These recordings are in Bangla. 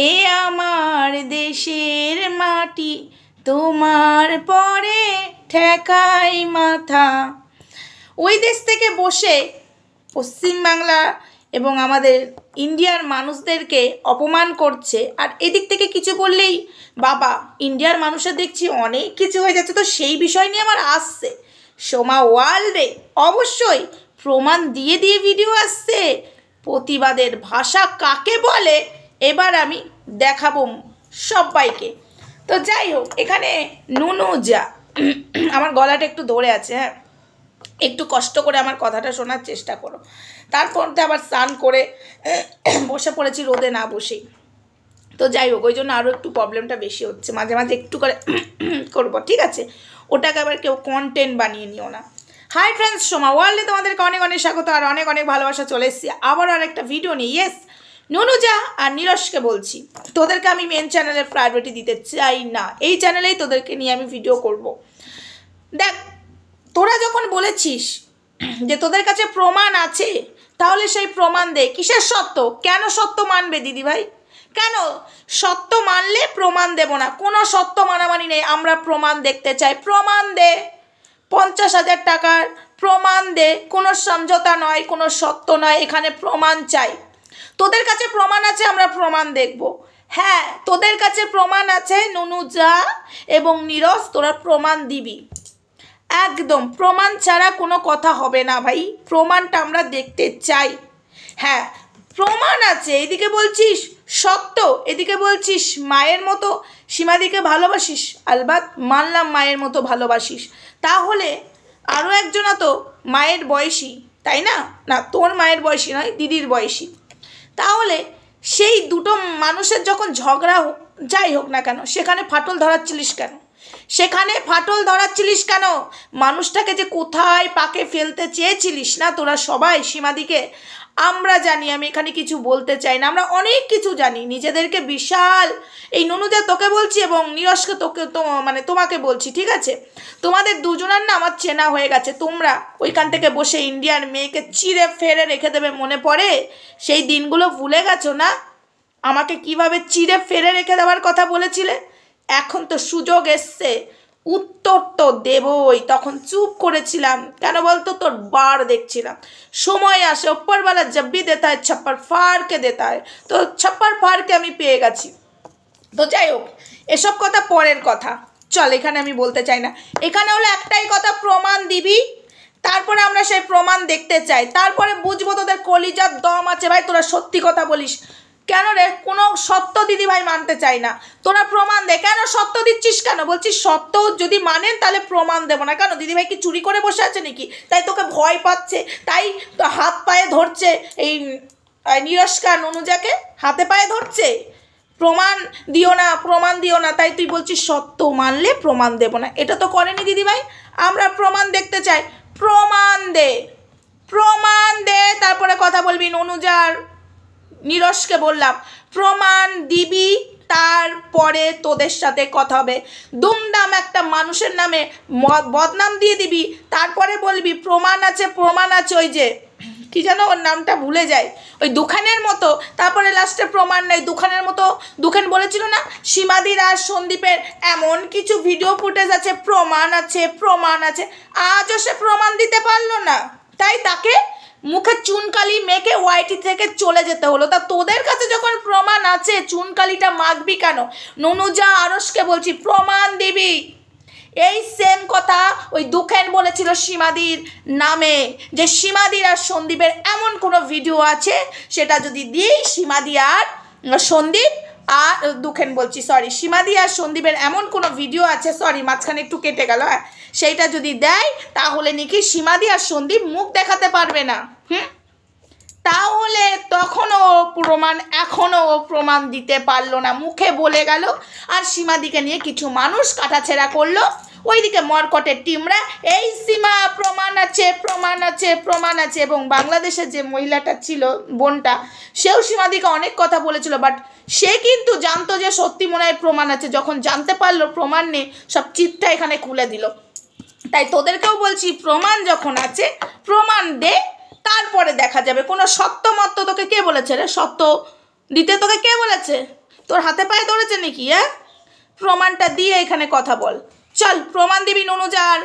এ আমার দেশের মাটি তোমার পরে ঠেকাই মাথা। ওই দেশ থেকে বসে পশ্চিমবাংলা এবং আমাদের ইন্ডিয়ার মানুষদেরকে অপমান করছে, আর এদিক থেকে কিছু বললেই বাবা ইন্ডিয়ার মানুষের দেখছি অনেক কিছু হয়ে যাচ্ছে। তো সেই বিষয় নিয়ে আমার আসছে সোমা ওয়ার্ল্ডে অবশ্যই প্রমাণ দিয়ে দিয়ে ভিডিও আসছে। প্রতিবাদের ভাষা কাকে বলে এবার আমি দেখাবো সবাইকে। তো যাই হোক, এখানে নুনুজা, আমার গলাটা একটু ধরে আছে, হ্যাঁ, একটু কষ্ট করে আমার কথাটা শোনার চেষ্টা করো। তারপর তো আবার স্নান করে বসে পড়েছি রোদে না বসেই। তো যাই হোক, ওই জন্য আরও একটু প্রবলেমটা বেশি হচ্ছে, মাঝে মাঝে একটু করে করবো, ঠিক আছে? ওটাকে আবার কেউ কন্টেন্ট বানিয়ে নিও না। হাই ফ্রেন্ডস, সোমা ওয়ার্ল্ডে তোমাদেরকে অনেক অনেক স্বাগত আর অনেক অনেক ভালোবাসা। চলে এসেছি আবার আরেকটা ভিডিও নিয়ে। ইয়েস, নুনুজা আর নীরজকে বলছি, তোদেরকে আমি মেন চ্যানেলের প্রায়োরিটি দিতে চাই না। এই চ্যানেলেই তোদেরকে নিয়ে আমি ভিডিও করব। দেখ, তোরা যখন বলেছিস যে তোদের কাছে প্রমাণ আছে, তাহলে সেই প্রমাণ দে। কিসের সত্য? কেন সত্য মানবে দিদিভাই? কেন সত্য মানলে প্রমাণ দেব না? কোনো সত্য মানামানি নেই, আমরা প্রমাণ দেখতে চাই। প্রমাণ দে, 50,000 টাকার প্রমাণ দে। কোনো সমঝোতা নয়, কোনো সত্য নয়, এখানে প্রমাণ চাই। তোদের কাছে প্রমাণ আছে, আমরা প্রমাণ দেখব। হ্যাঁ, তোদের কাছে প্রমাণ আছে নুনুজা এবং নীরজ, তোরা প্রমাণ দিবি। একদম প্রমাণ ছাড়া কোনো কথা হবে না ভাই, প্রমাণটা আমরা দেখতে চাই। হ্যাঁ, প্রমাণ আছে। এদিকে বলছিস সত্য, এদিকে বলছিস মায়ের মতো সীমাদিকে ভালোবাসিস। আলবাত মানলাম মায়ের মতো ভালোবাসিস, তাহলে আরও একজনা তো মায়ের বয়সী, তাই না? না, তোর মায়ের বয়সী নয়, দিদির বয়সী। তাহলে সেই দুটো মানুষের যখন ঝগড়া যাই হোক না কেন, সেখানে ফাটল ধরাচ্ছিলিস কেন? সেখানে ফাটল ধরাচ্ছিলিস কেন? মানুষটাকে যে কোথায় পাকে ফেলতে চেয়েছিলিস না তোরা সবাই সীমাদিকে, আমরা জানি। আমি এখানে কিছু বলতে চাই না, আমরা অনেক কিছু জানি। নিজেদেরকে বিশাল, এই নুনুদা তোকে বলছি এবং নীরজকে তোকে মানে তোমাকে বলছি, ঠিক আছে? তোমাদের দুজনের না আমার চেনা হয়ে গেছে। তোমরা ওইখান থেকে বসে ইন্ডিয়ার মেয়েকে চিড়ে ফেরে রেখে দেবে, মনে পড়ে সেই দিনগুলো? ভুলে গেছো না আমাকে কিভাবে চিড়ে ফেরে রেখে দেওয়ার কথা বলেছিলে? এখন তো সুযোগ এসছে, উত্তর তো দেবই। তখন চুপ করেছিলাম কেন বলতো? তোর বার দেখছিলাম। সময় আসে, ওপরওয়ালা জব্বি দেতা হয় ছাপ্পার ফাড়কে দেতা হয়, তো ছাপ্পার ফাড়কে আমি পেয়ে গেছি। তো যাই হোক, এসব কথা পরের কথা, চল এখানে আমি বলতে চাই না। এখানে হলো একটাই কথা, প্রমাণ দিবি, তারপরে আমরা সেই প্রমাণ দেখতে চাই, তারপরে বুঝবো তোদের কলিজার দম আছে। ভাই তোরা সত্যি কথা বলিস কেন রে? কোনো সত্য দিদি ভাই মানতে চাই না, তোরা প্রমাণ দে। কেন সত্য দিচ্ছিস কেন? বলছিস সত্য যদি মানেন তাহলে প্রমাণ দেবো না। কেন দিদিভাই কি চুরি করে বসে আছে নাকি? তাই তোকে ভয় পাচ্ছে, তাই তো হাত পায়ে ধরছে এই নীরজকা নুনুজাকে, হাতে পায়ে ধরছে প্রমাণ দিও না, প্রমাণ দিও না। তাই তুই বলছিস সত্য মানলে প্রমাণ দেব না। এটা তো করেনি দিদিভাই, আমরা প্রমাণ দেখতে চাই। প্রমাণ দে, প্রমাণ দে, তারপরে কথা বলবি। নুনুজার নীরজকে বললাম প্রমাণ দিবি, তারপরে তোদের সাথে কথা হবে। দুমদাম একটা মানুষের নামে বদনাম দিয়ে দিবি, তারপরে বলবি প্রমাণ আছে, প্রমাণ আছে। ওই যে কি যেন ওর নামটা ভুলে যায়, ওই দুখানের মতো, তারপরে লাস্টে প্রমাণ নেই। দুখানের মতো, দুখান বলেছিল না সীমাদির আর সন্দীপের এমন কিছু ভিডিও ফুটেজ আছে, প্রমাণ আছে, প্রমাণ আছে। আজও সে প্রমাণ দিতে পারলো না, তাই তাকে মুখে চুনকালি মেখে ওয়াইটি থেকে চলে যেতে হলো। তা তোদের কাছে যখন প্রমাণ আছে, চুনকালিটা মাখবি কেন? নুনুজা আরশকে বলছি প্রমাণ দিবি। এই সেম কথা ওই দুখেন বলেছিল সীমাদির নামে, যে সীমাদির আর সন্দীপের এমন কোনো ভিডিও আছে, সেটা যদি দিই সীমাদি আর সন্দীপ আর দুখেন বলছি, সরি, সীমাদি আর সন্দীপের এমন কোনো ভিডিও আছে, সরি মাঝখানে একটু কেটে গেল, হ্যাঁ, সেইটা যদি দেয় তাহলে নাকি সীমাদি আর সন্দীপ মুখ দেখাতে পারবে না। তাহলে তখনও প্রমাণ, এখনও প্রমাণ দিতে পারলো না, মুখে বলে গেল। আর সীমাদিকে নিয়ে কিছু মানুষ কাটাছেড়া করলো, ওইদিকে মরকটের টিমরা এই সীমা প্রমাণ আছে, প্রমাণ আছে, প্রমাণ আছে। এবং বাংলাদেশের যে মহিলাটা ছিল, বোনটা, সেও সীমাদিকে অনেক কথা বলেছিল, বাট সে কিন্তু জানতো যে সত্যি মনে হয় প্রমাণ আছে। যখন জানতে পারলো প্রমাণ নেই, সব চিৎটা এখানে খুলে দিল। তাই তোদেরকেও বলছি প্রমাণ যখন আছে প্রমাণ দে, তারপরে দেখা যাবে। কোনো সত্য মত্ত তোকে কে বলেছে রে? সত্য দিতে তোকে কে বলেছে? তোর হাতে পায়ে ধরেছে নাকি? হ্যাঁ, প্রমাণটা দিয়ে এখানে কথা বল। চল প্রমাণ দিবি নুনুজা। আর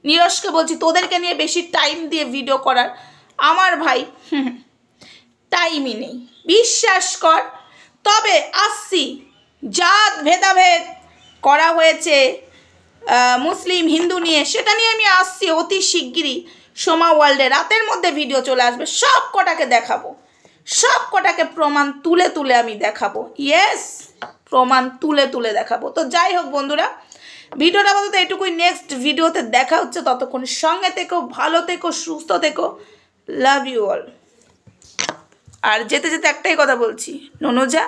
নীরজকে বলছি তোদেরকে নিয়ে বেশি টাইম দিয়ে ভিডিও করার আমার ভাই টাইমই নেই, বিশ্বাস কর। তবে আসছি, জাত ভেদাভেদ করা হয়েছে মুসলিম হিন্দু নিয়ে, সেটা নিয়ে আমি আসছি অতি শিগগিরই। সোমা ওয়ার্ল্ডে রাতের মধ্যে ভিডিও চলে আসবে, সব কটাকে দেখাবো, সব কটাকে প্রমাণ তুলে তুলে আমি দেখাবো। ইয়েস, প্রমাণ তুলে তুলে দেখাবো। তো যাই হোক বন্ধুরা, ভিডিওটা বলতে এটুকুই। নেক্সট ভিডিওতে দেখা হচ্ছে, ততক্ষণ সঙ্গে থেকো, ভালো থেকো, সুস্থ থেকো। Love you all. আর যেতে যেতে একটাই কথা বলছি, নুনুজা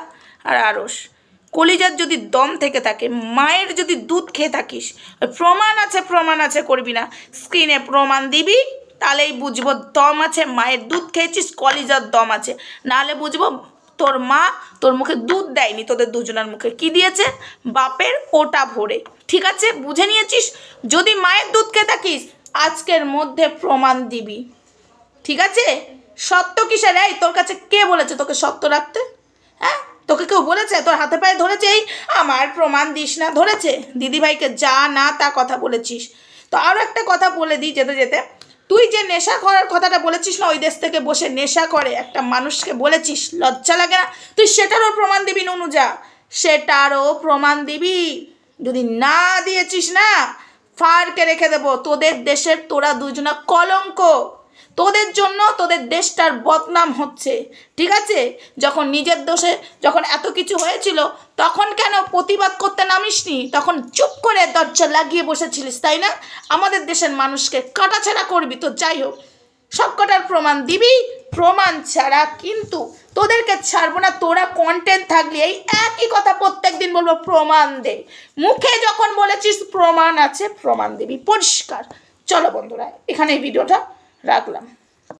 আর আরস, কলিজার যদি দম থেকে থাকে, মায়ের যদি দুধ খেয়ে থাকিস, প্রমাণ আছে করবি না, স্ক্রিনে প্রমাণ দিবি, তাহলেই বুঝবো দম আছে, মায়ের দুধ খেয়েছিস, কলিজার দম আছে। নাহলে বুঝবো তোর মা তোর মুখে দুধ দেয়নি, তোদের দুজনের মুখে কি দিয়েছে? বাপের ওটা ভরে। ঠিক আছে, বুঝে নিয়েছিস? যদি মায়ের দুধ খেয়ে থাকিস, আজকের মধ্যে প্রমাণ দিবি। ঠিক আছে? সত্য কিসের? এই তোর কাছে কে বলেছে তোকে সত্য রাখতে? হ্যাঁ, তোকে কেউ বলেছে? তোর হাতে পায়ে ধরেছে এই আমার প্রমাণ দিস না, ধরেছে? দিদিভাইকে যা না তা কথা বলেছিস। তো আরও একটা কথা বলে দিই যেতে যেতে, তুই যে নেশা করার কথাটা বলেছিস না, ওই দেশ থেকে বসে নেশা করে একটা মানুষকে বলেছিস, লজ্জা লাগে না? তুই সেটারও প্রমাণ দিবি নুনুজা, সেটারও প্রমাণ দিবি। যদি না দিয়েছিস না, ফারকে রেখে দেবো। তোদের দেশের তোরা দুজনা কলঙ্ক, তোদের জন্য তোদের দেশটার বদনাম হচ্ছে। ঠিক আছে? যখন নিজের দোষে যখন এত কিছু হয়েছিল, তখন কেন প্রতিবাদ করতে নামিসনি? তখন চুপ করে দরজা লাগিয়ে বসেছিলিস, তাই না? আমাদের দেশের মানুষকে কাটাছেড়া করবি। তো যাই হোক, সব কটার প্রমাণ দিবি। প্রমাণ ছাড়া কিন্তু তোদেরকে ছাড়বো না। তোরা কন্টেন্ট থাকলে এই একই কথা প্রত্যেক দিন বলবো, প্রমাণ দে। মুখে যখন বলেছিস প্রমাণ আছে, প্রমাণ দিবি পরিষ্কার। চলো বন্ধুরা, এখানে এই ভিডিওটা রাখলাম।